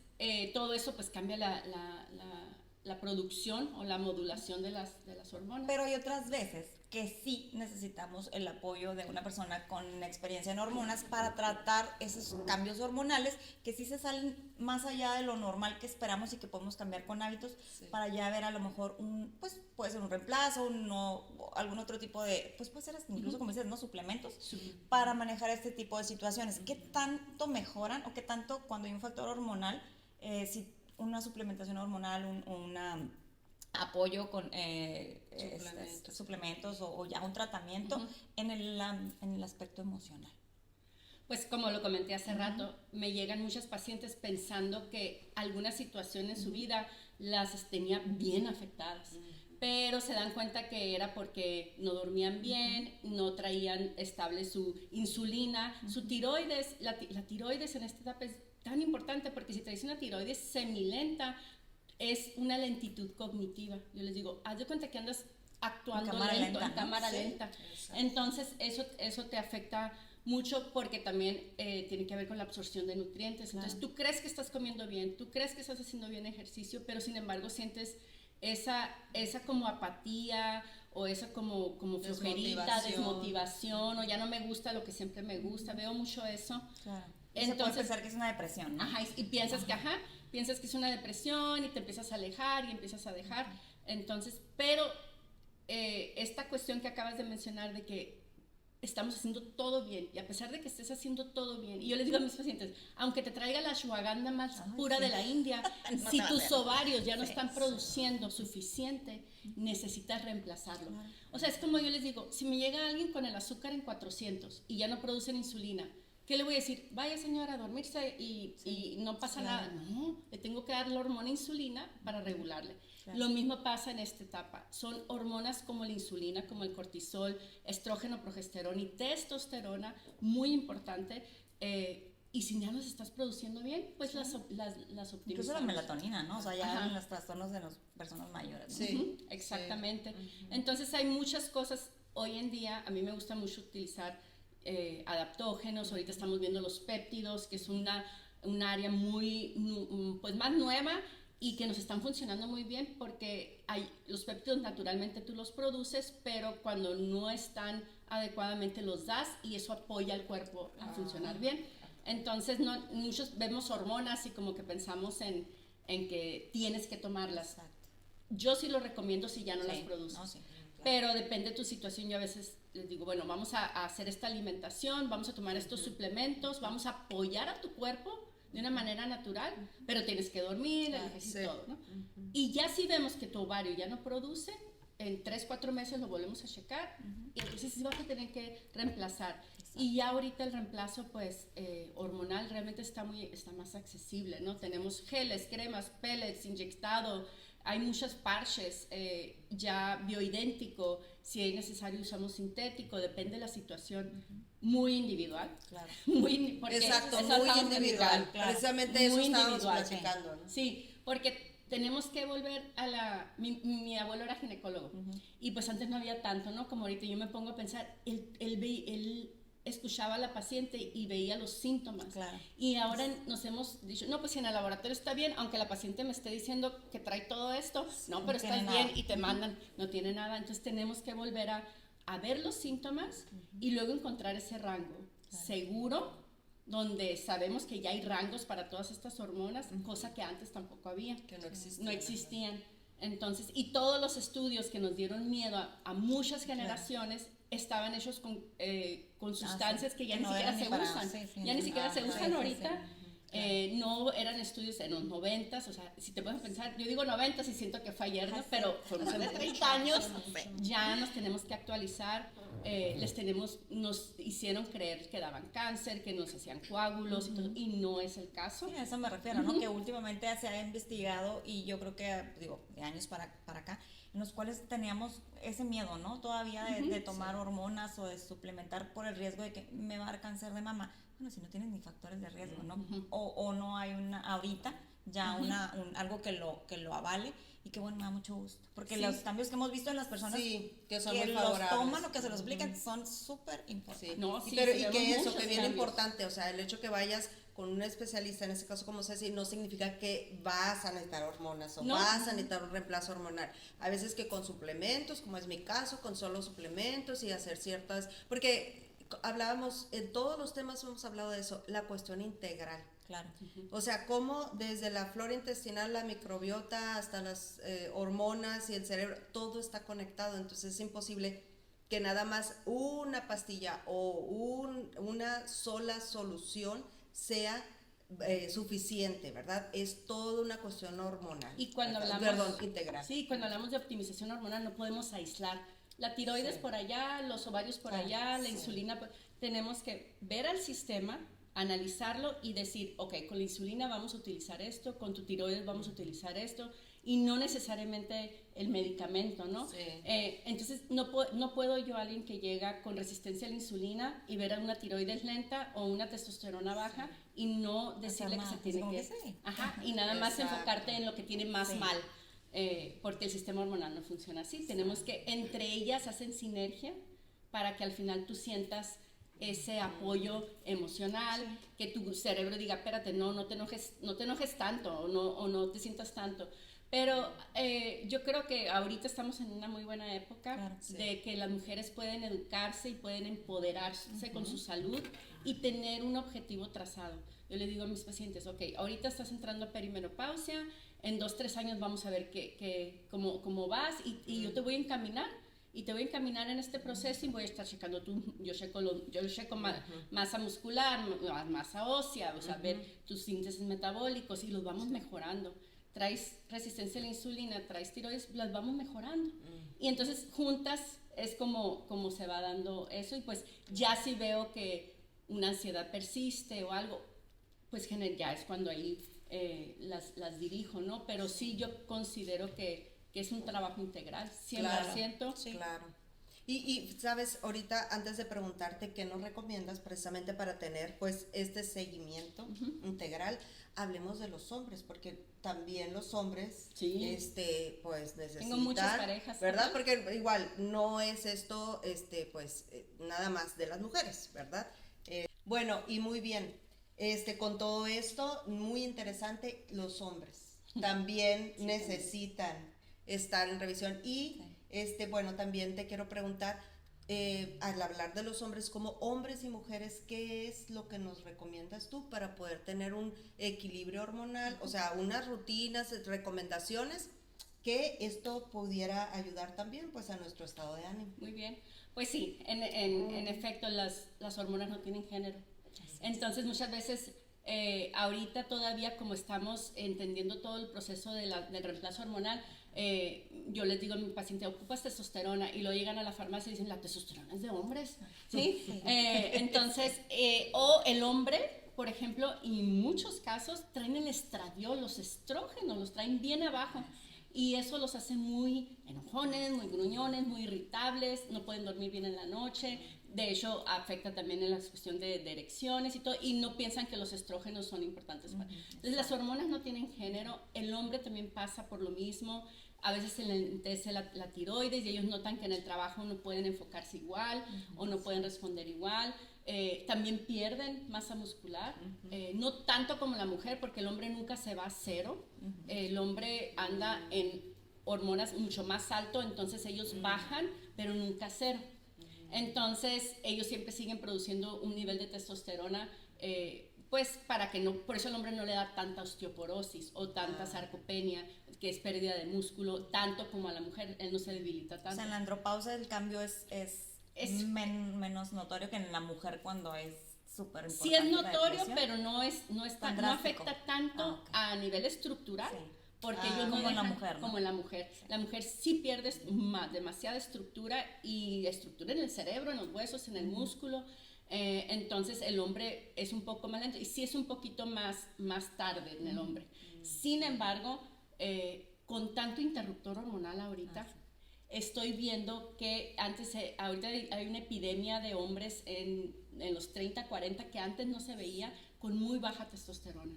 todo eso pues cambia la producción o la modulación de las hormonas. Pero hay otras veces que sí necesitamos el apoyo de una persona con experiencia en hormonas para tratar esos cambios hormonales que sí se salen más allá de lo normal que esperamos y que podemos cambiar con hábitos para ya ver a lo mejor pues puede ser un reemplazo, algún otro tipo de, pues puede ser hasta incluso como dices, ¿no? Suplementos para manejar este tipo de situaciones. ¿Qué tanto mejoran o qué tanto cuando hay un factor hormonal, si una suplementación hormonal, una apoyo con suplementos o ya un tratamiento en el aspecto emocional? Pues como lo comenté hace rato, me llegan muchas pacientes pensando que algunas situaciones en su vida las tenía bien afectadas, pero se dan cuenta que era porque no dormían bien, no traían estable su insulina, su tiroides. La tiroides en esta etapa es tan importante porque si traes una tiroides semilenta, es una lentitud cognitiva. Yo les digo, haz de cuenta que andas actuando en cámara lenta. Entonces, eso te afecta mucho porque también tiene que ver con la absorción de nutrientes. Entonces, tú crees que estás comiendo bien, tú crees que estás haciendo bien ejercicio, pero sin embargo sientes esa como apatía o esa como flojerita, desmotivación, o ya no me gusta lo que siempre me gusta. Veo mucho eso. Claro. Entonces, se puede pensar que es una depresión, ¿no? Y piensas que es una depresión y te empiezas a alejar y empiezas a dejar. Entonces, pero esta cuestión que acabas de mencionar de que estamos haciendo todo bien, y a pesar de que estés haciendo todo bien, y yo les digo a mis pacientes, aunque te traiga la ashwagandha más pura de la India, si tus ovarios ya no están produciendo suficiente, necesitas reemplazarlo. O sea, es como yo les digo, si me llega alguien con el azúcar en 400 y ya no producen insulina, ¿qué le voy a decir? Vaya señora a dormirse y no pasa nada. No, le tengo que dar la hormona insulina para regularle. Lo mismo pasa en esta etapa. Son hormonas como la insulina, como el cortisol, estrógeno, progesterona y testosterona, muy importante. Y si ya las estás produciendo bien, pues las optimizamos. Incluso la melatonina, ¿no? O sea, ya en los trastornos de las personas mayores, ¿no? Sí, exactamente. Entonces hay muchas cosas. Hoy en día, a mí me gusta mucho utilizar adaptógenos. Ahorita estamos viendo los péptidos, que es un área muy, pues más nueva y que nos están funcionando muy bien porque los péptidos naturalmente tú los produces, pero cuando no están adecuadamente los das y eso apoya al cuerpo a funcionar bien. Entonces, muchos vemos hormonas y como que pensamos en que tienes que tomarlas. Exacto. Yo sí lo recomiendo si ya no las Sí, produces. no, sí. Pero depende de tu situación. Yo a veces les digo, bueno, vamos a hacer esta alimentación, vamos a tomar estos suplementos, vamos a apoyar a tu cuerpo de una manera natural, pero tienes que dormir, el ejercicio y todo, ¿no? Y ya si vemos que tu ovario ya no produce, en 3-4 meses lo volvemos a checar y entonces sí vas a tener que reemplazar. Y ya ahorita el reemplazo pues hormonal realmente está más accesible, ¿no? Tenemos geles, cremas, pellets, inyectado, hay muchos parches ya bioidéntico, si es necesario usamos sintético, depende de la situación, muy individual. Claro. Porque Exacto, eso muy estamos individual. platicando. Claro. Precisamente eso Muy estábamos individual, platicando, ¿no? Sí, porque tenemos que volver a mi abuelo era ginecólogo y pues antes no había tanto, ¿no? Como ahorita yo me pongo a pensar, él escuchaba a la paciente y veía los síntomas. Claro. Y ahora nos hemos dicho, no, pues si en el laboratorio está bien, aunque la paciente me esté diciendo que trae todo esto, no, pero tiene estás bien nada. y te mandan, no tiene nada. Entonces tenemos que volver a ver los síntomas y luego encontrar ese rango seguro, donde sabemos que ya hay rangos para todas estas hormonas, cosa que antes tampoco había. Que no existía. No existían. Entonces, y todos los estudios que nos dieron miedo a muchas generaciones estaban hechos con sustancias que ya Que ni no siquiera eran se ni para- usan. sí, sí, Ya ni sí. siquiera se Sí, usan sí, ahorita. sí. No eran estudios en los 90s, o sea, si te puedes pensar, yo digo 90s y siento que fue ayer, ¿no? Pero por más de 30 años ya nos tenemos que actualizar, nos hicieron creer que daban cáncer, que nos hacían coágulos y todo, y no es el caso. Sí, a eso me refiero, ¿no? Que últimamente se ha investigado y yo creo que, digo, de años para acá, en los cuales teníamos ese miedo, ¿no? Todavía de tomar hormonas o de suplementar por el riesgo de que me va a dar cáncer de mama. Bueno, si no tienes ni factores de riesgo, ¿no? O no hay ahorita ya algo que lo avale y que bueno, me da mucho gusto. Porque los cambios que hemos visto en las personas Sí, que son que muy los favorables. toman o que se los aplican son súper importantes. Sí. No, Y sí, pero sí y vemos que eso, muchos que bien cambios. importante, o sea, el hecho que vayas con un especialista, en este caso como Ceci, no significa que vas a necesitar hormonas o No. vas a necesitar un reemplazo hormonal. A veces que con suplementos, como es mi caso, con solo suplementos y hacer ciertas, porque hablábamos, en todos los temas hemos hablado de eso, la cuestión integral. Claro. O sea, cómo desde la flora intestinal, la microbiota, hasta las hormonas y el cerebro, todo está conectado. Entonces es imposible que nada más una pastilla o una sola solución sea suficiente, ¿verdad? Es toda una cuestión hormonal. Y cuando hablamos, Perdón, integral. Sí, cuando hablamos de optimización hormonal no podemos aislar la tiroides por allá, los ovarios por allá, la insulina. Tenemos que ver al sistema, analizarlo y decir, ok, con la insulina vamos a utilizar esto, con tu tiroides vamos a utilizar esto, y no necesariamente el medicamento, ¿no? Sí. Entonces, no puedo yo, alguien que llega con resistencia a la insulina y ver a una tiroides lenta o una testosterona baja y no decirle que se tiene como que... que sí. Ajá, y nada más Exacto. enfocarte en lo que tiene más mal, porque el sistema hormonal no funciona así. Tenemos que, entre ellas, hacen sinergia para que al final tú sientas ese apoyo emocional, que tu cerebro diga, espérate, no te enojes tanto o no te sientas tanto. Pero yo creo que ahorita estamos en una muy buena época, Claro, de que las mujeres pueden educarse y pueden empoderarse con su salud y tener un objetivo trazado. Yo le digo a mis pacientes, ok, ahorita estás entrando a perimenopausia, en 2-3 años vamos a ver cómo vas y yo te voy a encaminar. Y te voy a encaminar en este proceso y voy a estar checando yo checo masa muscular, masa ósea, o sea, ver tus índices metabólicos y los vamos mejorando. Traes resistencia a la insulina, traes tiroides, las vamos mejorando. Y entonces juntas es como se va dando eso y pues ya si veo que una ansiedad persiste o algo, pues ya es cuando ahí las dirijo, ¿no? Pero sí yo considero que es un trabajo integral, 100%. Claro, claro. Y sabes, ahorita antes de preguntarte qué nos recomiendas precisamente para tener pues este seguimiento integral, hablemos de los hombres, porque también los hombres pues necesitan, tengo muchas parejas, ¿verdad? ajá. Porque igual no es esto nada más de las mujeres, ¿verdad? Bueno, y muy bien. Con todo esto, muy interesante, los hombres también necesitan estar en revisión. Y bueno, también te quiero preguntar, al hablar de los hombres, como hombres y mujeres, ¿qué es lo que nos recomiendas tú para poder tener un equilibrio hormonal? O sea, unas rutinas, recomendaciones que esto pudiera ayudar también pues a nuestro estado de ánimo. Muy bien. Pues sí, en efecto, las hormonas no tienen género. Entonces, muchas veces, ahorita todavía como estamos entendiendo todo el proceso del reemplazo hormonal, yo les digo a mi paciente, ocupas testosterona, y luego llegan a la farmacia y dicen, la testosterona es de hombres, ¿sí? Entonces, o el hombre, por ejemplo, y en muchos casos traen el estradiol, los estrógenos, los traen bien abajo. Y eso los hace muy enojones, muy gruñones, muy irritables, no pueden dormir bien en la noche. De hecho, afecta también en la cuestión de erecciones y todo, y no piensan que los estrógenos son importantes. Entonces, las hormonas no tienen género, el hombre también pasa por lo mismo. A veces se le entristece la tiroides y ellos notan que en el trabajo no pueden enfocarse igual o no pueden responder igual. También pierden masa muscular, no tanto como la mujer, porque el hombre nunca se va a cero. El hombre anda en hormonas mucho más alto, entonces ellos bajan, pero nunca a cero. Entonces ellos siempre siguen produciendo un nivel de testosterona, pues para que no, por eso el hombre no le da tanta osteoporosis o tanta sarcopenia, que es pérdida de músculo, tanto como a la mujer, él no se debilita tanto. O sea, en la andropausia el cambio es menos notorio que en la mujer cuando es súper importante. Sí es notorio, pero no afecta tanto a nivel estructural. Sí. Porque ellos no como en la dejan, mujer, ¿no? como en la mujer. La mujer sí pierde demasiada estructura, y estructura en el cerebro, en los huesos, en el músculo. Entonces el hombre es un poco más lento y sí es un poquito más tarde en el hombre. Sin embargo, con tanto interruptor hormonal ahorita, estoy viendo que ahorita hay una epidemia de hombres en los 30, 40 que antes no se veía, con muy baja testosterona.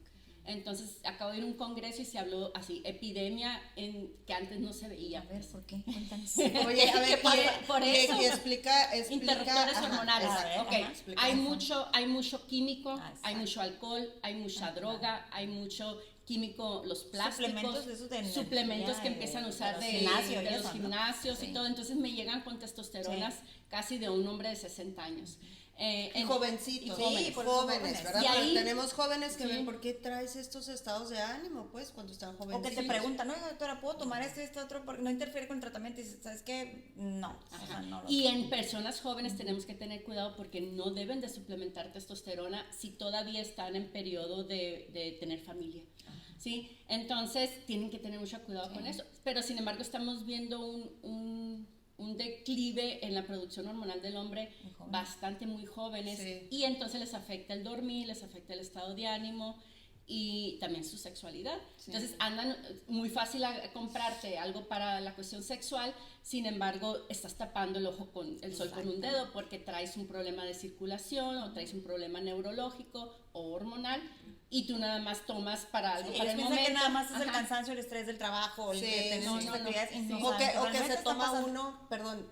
Entonces, acabo de ir a un congreso y se habló así, epidemia que antes no se veía. A ver, ¿por qué? Cuéntanos. Oye, a ver, por eso, y explica interruptores hormonales. Exacto, Hay mucho químico, hay mucho alcohol, hay mucha droga, hay mucho químico, los plásticos, suplementos que empiezan a usar de los gimnasios y todo. Entonces me llegan con testosteronas casi de un hombre de 60 años. Y jovencitos, jóvenes, ¿verdad? Y ahí, tenemos jóvenes que ven por qué traes estos estados de ánimo, pues, cuando están jóvenes. O que te preguntan, no, doctora, ¿puedo tomar esto, otro? Porque no interfiere con el tratamiento. Y dices, ¿sabes qué? No. O sea, no y en personas jóvenes tenemos que tener cuidado porque no deben de suplementar testosterona si todavía están en periodo de tener familia. ¿Sí? Entonces, tienen que tener mucho cuidado con eso. Pero, sin embargo, estamos viendo un declive en la producción hormonal del hombre, bastante muy jóvenes, y entonces les afecta el dormir, les afecta el estado de ánimo y también su sexualidad. Entonces andan muy fácil a comprarte algo para la cuestión sexual, sin embargo estás tapando el ojo con el sol con un dedo porque traes un problema de circulación o traes un problema neurológico o hormonal, y tú nada más tomas para algo para el momento. Que nada más es el cansancio, el estrés del trabajo, el que tenemos actividades o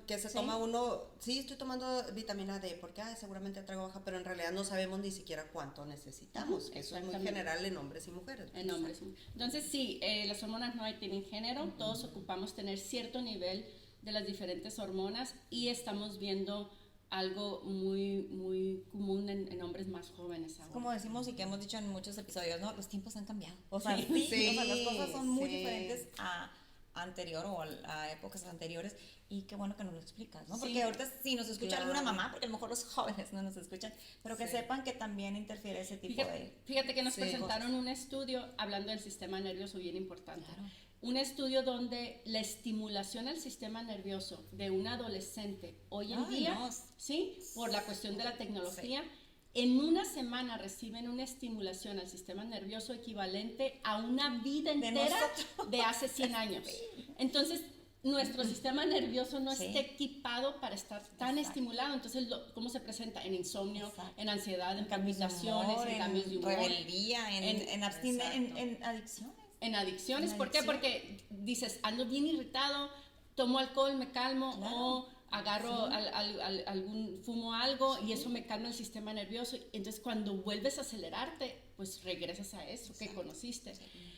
que se toma uno, sí, estoy tomando vitamina D porque seguramente traigo baja, pero en realidad no sabemos ni siquiera cuánto necesitamos. Eso es muy general en hombres y mujeres. En hombres. Entonces sí, las hormonas no tienen género, todos ocupamos tener cierto nivel de las diferentes hormonas, y estamos viendo algo muy, muy común en hombres más jóvenes ahora. Como decimos y que hemos dicho en muchos episodios, ¿no? Los tiempos han cambiado. O sea, o sea, las cosas son muy diferentes a anterior o a épocas anteriores, y qué bueno que nos lo explicas, ¿no? Porque ahorita si nos escucha alguna mamá, porque a lo mejor los jóvenes no nos escuchan, pero que sepan que también interfiere ese tipo Fíjate que nos presentaron un estudio hablando del sistema nervioso bien importante. Claro. Un estudio donde la estimulación al sistema nervioso de un adolescente hoy en día, ¿sí? Por la cuestión de la tecnología, en una semana reciben una estimulación al sistema nervioso equivalente a una vida entera de hace 100 años. Entonces, nuestro sistema nervioso no está equipado para estar tan estimulado. Entonces, ¿cómo se presenta? En insomnio, en ansiedad, en palpitaciones, en cambios de humor, rebeldía, en adicciones. En adicciones, ¿por qué? Porque dices, ando bien irritado, tomo alcohol, me calmo, o agarro fumo algo y eso me calma el sistema nervioso. Entonces, cuando vuelves a acelerarte, pues regresas a eso que conociste.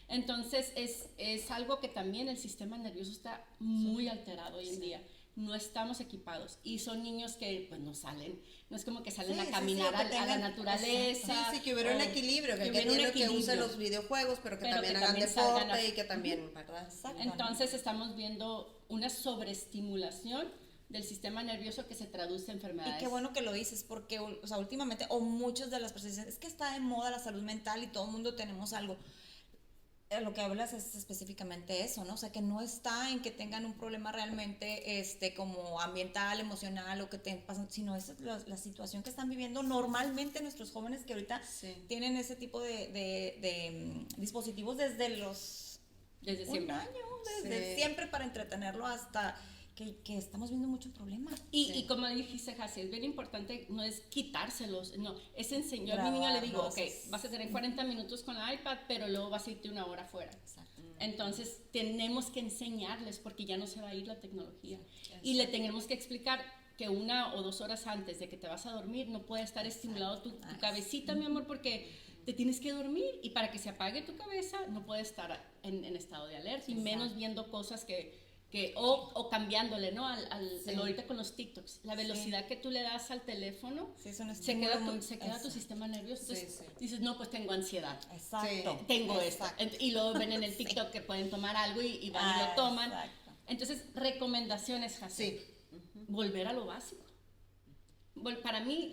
Entonces es algo que también el sistema nervioso está muy alterado hoy en día. No estamos equipados y son niños que pues no salen, no es como que salen a caminar o que a la naturaleza. Sí, que hubiera un equilibrio, que entiendo que usen los videojuegos, pero que también hagan deporte y que también, ¿verdad? Entonces estamos viendo una sobreestimulación del sistema nervioso que se traduce en enfermedades. Y qué bueno que lo dices, porque, o sea, últimamente, o muchas de las personas dicen, es que está de moda la salud mental y todo el mundo tenemos algo. Lo que hablas es específicamente eso, ¿no? O sea, que no está en que tengan un problema realmente como ambiental, emocional o que te pasan, sino es la situación que están viviendo normalmente nuestros jóvenes que ahorita tienen ese tipo de dispositivos desde siempre. Un año, desde siempre para entretenerlo hasta que estamos viendo mucho problema. Y como dijiste, Jassi, es bien importante, no es quitárselos, no, es enseñar. A mi niña le digo, ok, vas a tener 40 minutos con la iPad, pero luego vas a irte una hora afuera. Exacto. Entonces, tenemos que enseñarles porque ya no se va a ir la tecnología. Y le tenemos que explicar que 1 o 2 horas antes de que te vas a dormir no puede estar estimulado tu cabecita, mi amor, porque te tienes que dormir y para que se apague tu cabeza no puede estar en estado de alerta y menos viendo cosas o cambiándole, ¿no? Ahorita con los TikToks, la velocidad que tú le das al teléfono, se queda tu sistema nervioso. Entonces dices, no, pues tengo ansiedad. Exacto. Tengo esto. Y luego ven en el TikTok que pueden tomar algo y van y lo toman. Exacto. Entonces, recomendaciones, Jassi. Volver a lo básico. Para mí,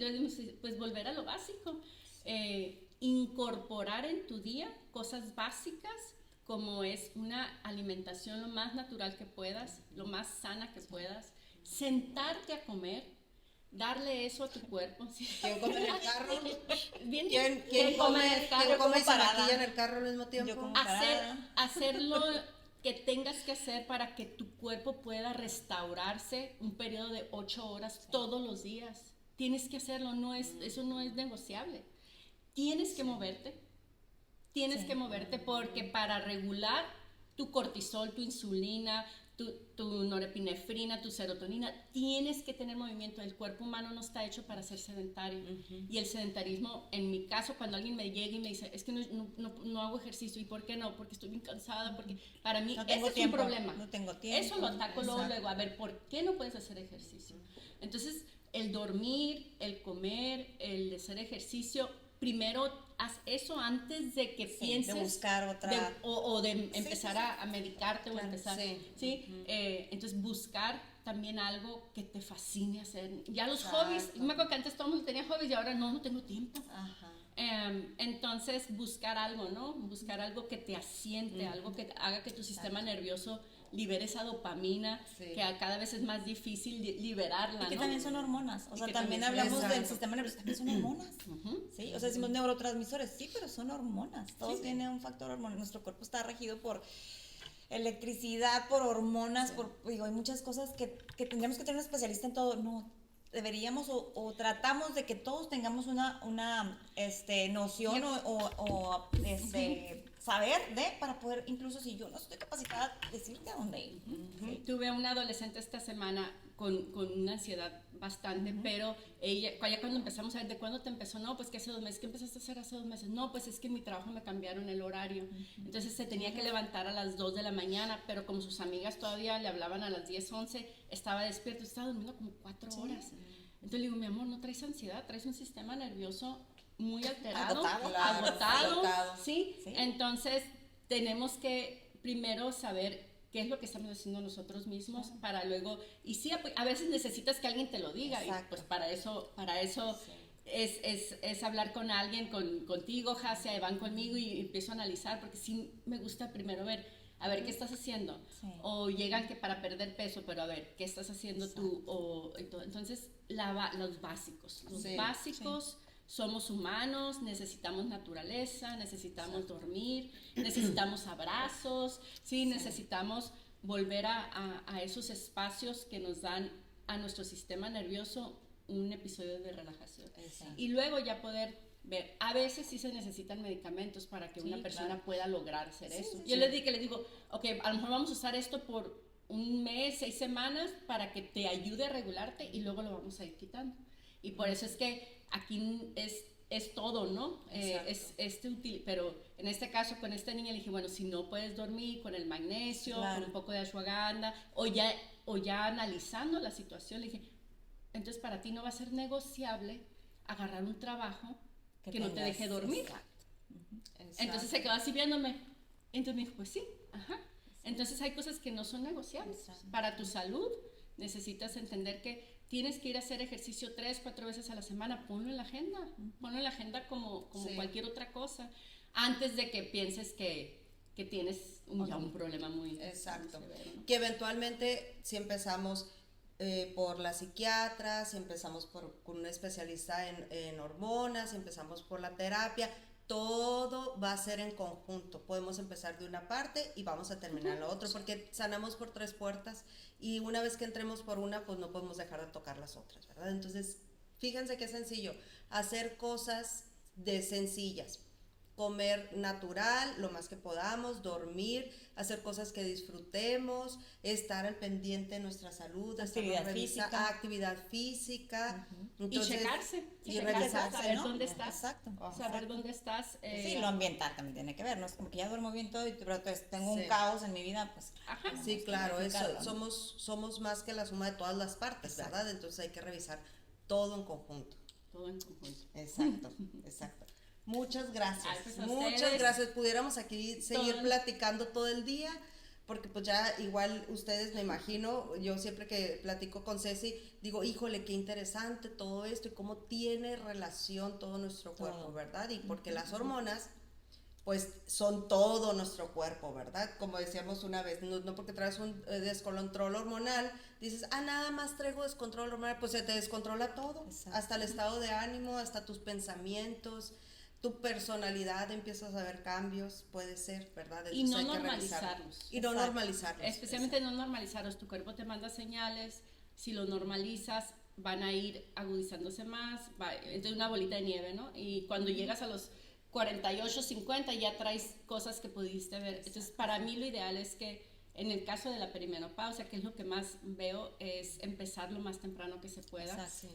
pues volver a lo básico. Incorporar en tu día cosas básicas como es una alimentación lo más natural que puedas, lo más sana que puedas, sentarte a comer, darle eso a tu cuerpo. ¿Quién come en el carro? ¿Quién come en el carro? ¿Quién come y se maquilla en el carro al mismo tiempo? Yo como hacerlo que tengas que hacer para que tu cuerpo pueda restaurarse un periodo de 8 horas todos los días. Tienes que hacerlo, eso no es negociable. Tienes que moverte. Tienes que moverte porque para regular tu cortisol, tu insulina, tu norepinefrina, tu serotonina, tienes que tener movimiento. El cuerpo humano no está hecho para ser sedentario. Y el sedentarismo, en mi caso, cuando alguien me llega y me dice, es que no hago ejercicio, ¿y por qué no? Porque estoy bien cansada, porque para mí ese es un problema. No tengo tiempo. Eso lo ataco luego, a ver, ¿por qué no puedes hacer ejercicio? Entonces, el dormir, el comer, el hacer ejercicio, primero haz eso antes de que pienses de buscar otra o de empezar a medicarte o empezar entonces buscar también algo que te fascine hacer. Ya los hobbies, me acuerdo que antes todo el mundo tenía hobbies y ahora no tengo tiempo. Entonces buscar algo, ¿no? Buscar algo que te asiente, algo que haga que tu sistema nervioso libere esa dopamina, que cada vez es más difícil liberarla, y que ¿no? también son hormonas, o sea, también hablamos del sistema nervioso, también son hormonas, ¿sí? O sea, decimos neurotransmisores, sí, pero son hormonas, todo tiene un factor hormonal, nuestro cuerpo está regido por electricidad, por hormonas, hay muchas cosas que tendríamos que tener un especialista en todo, no, deberíamos o tratamos de que todos tengamos una noción o saber para poder, incluso si yo no estoy capacitada, decirte a dónde ir. Tuve una adolescente esta semana con una ansiedad bastante, pero ella, ya cuando empezamos a ver de cuándo te empezó, no, pues que hace 2 meses, ¿qué empezaste a hacer hace 2 meses? No, pues es que en mi trabajo me cambiaron el horario, entonces se tenía que levantar a las 2 de la mañana, pero como sus amigas todavía le hablaban a las 10, 11, estaba despierto, estaba durmiendo como 4 horas. Entonces le digo, mi amor, no traes ansiedad, traes un sistema nervioso muy alterado, agotado. ¿Sí? Entonces tenemos que primero saber qué es lo que estamos haciendo nosotros mismos para luego, y sí, a veces necesitas que alguien te lo diga. Exacto. Y pues para eso es hablar con alguien, contigo, Jasia, van conmigo y empiezo a analizar, porque sí me gusta primero ver, a ver qué estás haciendo, o llegan que para perder peso, pero a ver qué estás haciendo tú, entonces los básicos, somos humanos, necesitamos naturaleza, necesitamos dormir, necesitamos abrazos, necesitamos volver a esos espacios que nos dan a nuestro sistema nervioso un episodio de relajación. Y luego ya poder ver, a veces sí se necesitan medicamentos para que una persona pueda lograr hacer eso. Yo les digo, ok, a lo mejor vamos a usar esto por 1 mes, 6 semanas para que te ayude a regularte y luego lo vamos a ir quitando. Y por eso es que aquí es todo, ¿no? Pero en este caso con esta niña le dije, bueno, si no puedes dormir con el magnesio, Claro. con un poco de ashwagandha, o ya analizando la situación, le dije, entonces para ti no va a ser negociable agarrar un trabajo que no te tengas- deje dormir. Exacto. Entonces se quedó así viéndome. Entonces me dijo, pues sí, ajá. Entonces hay cosas que no son negociables. Exacto. Para tu salud necesitas entender que tienes que ir a hacer ejercicio 3-4 veces a la semana. Ponlo en la agenda. Ponlo en la agenda como Sí. cualquier otra cosa. Antes de que pienses que tienes ya un problema muy, Exacto. muy severo, ¿no? Que eventualmente si empezamos por la psiquiatra, si empezamos con un especialista en hormonas, si empezamos por la terapia, todo va a ser en conjunto. Podemos empezar de una parte y vamos a terminar la otra, porque sanamos por 3 puertas y una vez que entremos por una, pues no podemos dejar de tocar las otras, ¿verdad? Entonces, fíjense qué sencillo, hacer cosas de sencillas. Comer natural lo más que podamos, dormir, hacer cosas que disfrutemos, estar al pendiente de nuestra salud, actividad física. Y checarse. y revisarse, saber ¿no? dónde estás. Exacto. Saber dónde estás. Sí, lo ambiental también tiene que ver, no es como que ya duermo bien todo y pero entonces tengo un Sí. caos en mi vida, pues Ajá. tenemos Sí, que claro, modificarlo, ¿no? somos más que la suma de todas las partes, Exacto. ¿verdad? Entonces hay que revisar todo en conjunto. Todo en conjunto. Exacto, exacto. Muchas gracias. Ay, pues a Muchas ustedes. gracias. Pudiéramos aquí seguir Todo. platicando todo el día, porque pues ya igual ustedes me imagino, yo siempre que platico con Ceci, digo, híjole, qué interesante todo esto y cómo tiene relación todo nuestro cuerpo, Todo. ¿verdad? Y porque las hormonas pues son todo nuestro cuerpo, ¿verdad? Como decíamos una vez, no porque traes un descontrol hormonal, dices, nada más traigo descontrol hormonal, pues se te descontrola todo, Exacto. hasta el estado de ánimo, hasta tus pensamientos, tu personalidad, empiezas a ver cambios, puede ser, ¿verdad? Y no hay que normalizarlos. revisarlo. Y no Exacto. normalizarlos. Especialmente no normalizarlos. Tu cuerpo te manda señales. Si lo normalizas, van a ir agudizándose más. Entonces, una bolita de nieve, ¿no? Y cuando llegas a los 48, 50, ya traes cosas que pudiste ver. Entonces, para mí lo ideal es que en el caso de la perimenopausia, que es lo que más veo, es empezar lo más temprano que se pueda, Exacto.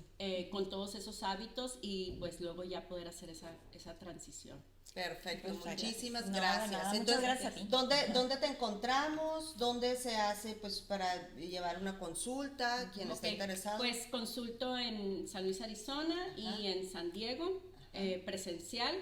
con todos esos hábitos y pues luego ya poder hacer esa transición. Perfecto, Perfecto. muchísimas No, de gracias. nada, muchas gracias a ti. ¿Dónde te encontramos? ¿Dónde se hace pues para llevar una consulta? ¿Quién está Ok, interesado? Pues consulto en San Luis, Arizona y en San Diego, presencial.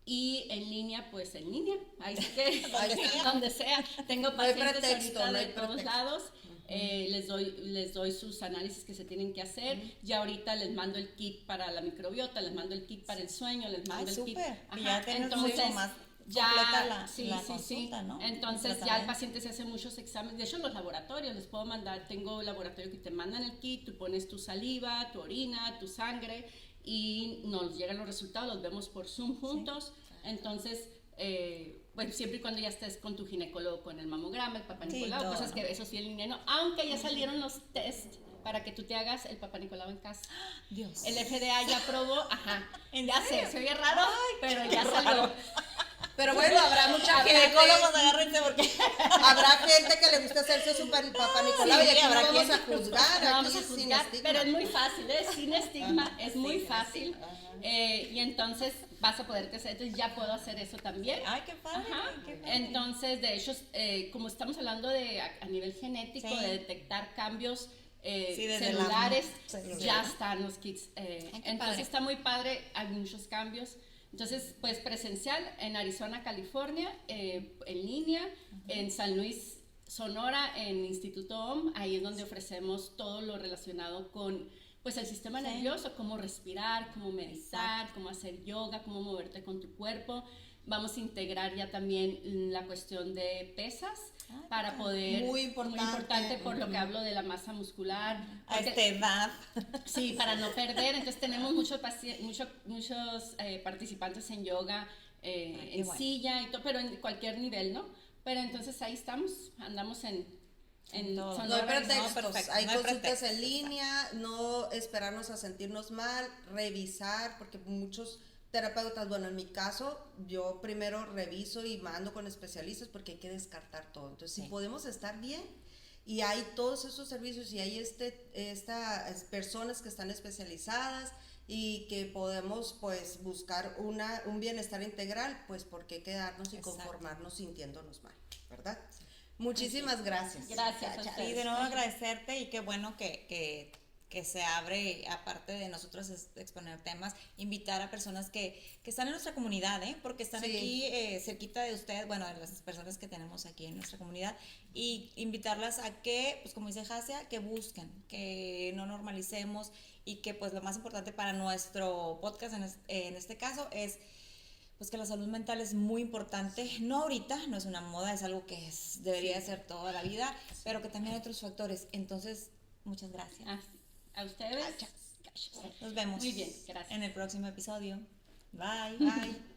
Y en línea, pues en línea, ahí sí que donde sea. Tengo No hay pacientes pretexto, ahorita no hay de todos pretexto. lados. Les doy sus análisis que se tienen que hacer. Ya ahorita les mando el kit para la microbiota, les mando el kit para el sueño, les mando el kit. súper. Y Ajá, ya tienes entonces, mucho más completa la consulta, ¿no? Entonces El ya el tratamiento. paciente se hace muchos exámenes. De hecho, los laboratorios les puedo mandar. Tengo laboratorio que te mandan el kit, tú pones tu saliva, tu orina, tu sangre y nos llegan los resultados, los vemos por Zoom juntos. Entonces, bueno, siempre y cuando ya estés con tu ginecólogo, con el mamograma, el papá Sí, Nicolau, todo, cosas ¿no? que eso sí el niño no, aunque ya salieron los test para que tú te hagas el papá Nicolau en casa. Dios. El FDA ya aprobó, ajá, ¿En ya serio? sé, se oye raro, pero ya salió. Pero bueno, habrá mucha gente, Ginecólogos, agárrense porque habrá gente que le gusta hacerse su papá Nicolau Sí, y aquí no habrá vamos quien- a juzgar, No aquí vamos a sin juzgar, estigma. pero es muy fácil, sin estigma, es muy sí, fácil. Y entonces vas a poder hacer, entonces ya puedo hacer eso también. Ay, qué padre. Ajá. Qué padre. Entonces, de hecho, como estamos hablando de a nivel genético, Sí. de detectar cambios Sí, desde celulares, celular. ya están los kits. qué Entonces padre. está muy padre, hay muchos cambios. Entonces, pues presencial en Arizona, California, en línea, en San Luis, Sonora, en Instituto OM, ahí es donde ofrecemos todo lo relacionado con pues el sistema Sí. nervioso, cómo respirar, cómo meditar, cómo hacer yoga, cómo moverte con tu cuerpo. Vamos a integrar ya también la cuestión de pesas para poder, Muy importante. por lo que hablo de la masa muscular. A porque- esta edad. Sí, para no perder. Entonces tenemos muchos participantes en yoga, qué en bueno. silla, y todo, pero en cualquier nivel, ¿no? Pero entonces ahí estamos, andamos en todo. Sonora, No hay No, pretextos, perfecto, hay no hay consultas pretextos, en línea, no esperarnos a sentirnos mal, revisar, porque muchos terapeutas, bueno, en mi caso, yo primero reviso y mando con especialistas porque hay que descartar todo. Entonces, si Sí. podemos estar bien y hay todos esos servicios y hay estas personas que están especializadas y que podemos pues buscar un bienestar integral, pues ¿por qué quedarnos y Exacto. conformarnos sintiéndonos mal, ¿verdad? Muchísimas gracias. Gracias a Chacha. ustedes. Y de nuevo agradecerte y qué bueno que se abre, aparte de nosotros exponer temas, invitar a personas que están en nuestra comunidad, porque están Sí. aquí cerquita de ustedes, bueno, de las personas que tenemos aquí en nuestra comunidad, y invitarlas a que, pues como dice Jasia, que busquen, que no normalicemos y que pues lo más importante para nuestro podcast en este caso es pues que la salud mental es muy importante, no ahorita, no es una moda, es algo que debería ser toda la vida, pero que también hay otros factores. Entonces, muchas gracias. A ustedes. Gracias. Nos vemos Muy bien, gracias. en el próximo episodio. Bye. Bye.